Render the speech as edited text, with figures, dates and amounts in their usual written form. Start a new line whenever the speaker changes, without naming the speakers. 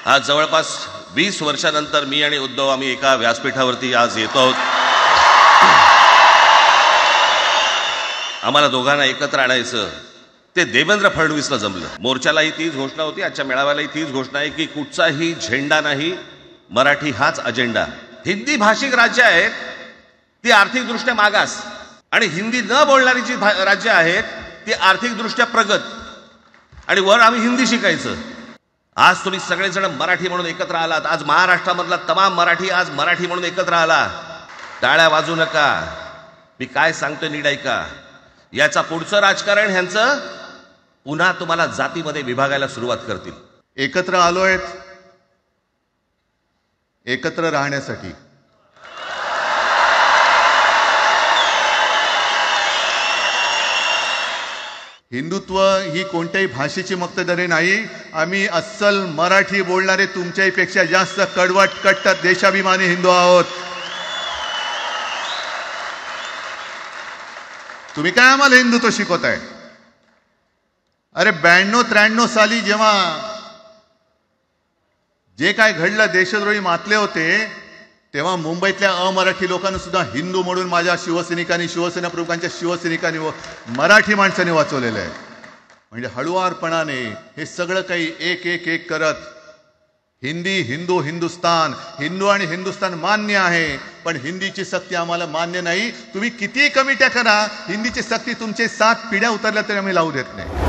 आज जवळपास 20 वर्षानंतर मी आणि उद्धव आम्ही एका व्यासपीठावरती आज येतो आहोत. आम्हाला दोघांना एकत्र आणायचं ते देवेंद्र फडणवीसला जमलं. मोर्चालाही तीच घोषणा होती, आजच्या मेळाव्यालाही तीच घोषणा आहे की कुठचाही झेंडा नाही, मराठी हाच अजेंडा. हिंदी भाषिक राज्य आहेत ती आर्थिकदृष्ट्या मागास आणि हिंदी न बोलणारी जी राज्य आहेत ती आर्थिकदृष्ट्या प्रगत, आणि वर आम्ही हिंदी शिकायचं. आज तुम्ही सगळेजण मराठी म्हणून एकत्र आलात. आज महाराष्ट्रामधला तमाम मराठी आज मराठी म्हणून एकत्र आला. टाळ्या वाजू नका, मी काय सांगतोय नीट ऐका. याचा पुढचं राजकारण ह्यांचं पुन्हा तुम्हाला जातीमध्ये विभागायला सुरुवात करतील.
एकत्र आलोय एकत्र राहण्यासाठी. हिंदुत्व ही कोणत्याही भाषेची मक्तेदारी नाही. आम्ही अस्सल मराठी बोलणारे तुमच्यापेक्षा जास्त कडवट कट्टर देशाभिमानी हिंदू आहोत. तुम्ही काय आम्हाला हिंदुत्व शिकवताय? अरे 92-93 साली जेव्हा जे काय घडलं, देशद्रोही मातले होते, तेव्हा मुंबईतल्या अमराठी लोकांना सुद्धा हिंदू म्हणून माझ्या शिवसैनिकांनी, शिवसेना प्रमुखांच्या शिवसैनिकांनी मराठी माणसांनी वाचवलेलं आहे. म्हणजे हळुवारपणाने हे सगळं काही एक एक एक करत हिंदी, हिंदू, हिंदुस्तान, हिंदू आणि हिंदुस्तान मान्य आहे, पण हिंदीची सक्ती आम्हाला मान्य नाही. तुम्ही कितीही कमिट्या करा, हिंदीची सक्ती तुमचे 7 पिढ्या उतरल्या तरी आम्ही लावू देत नाही.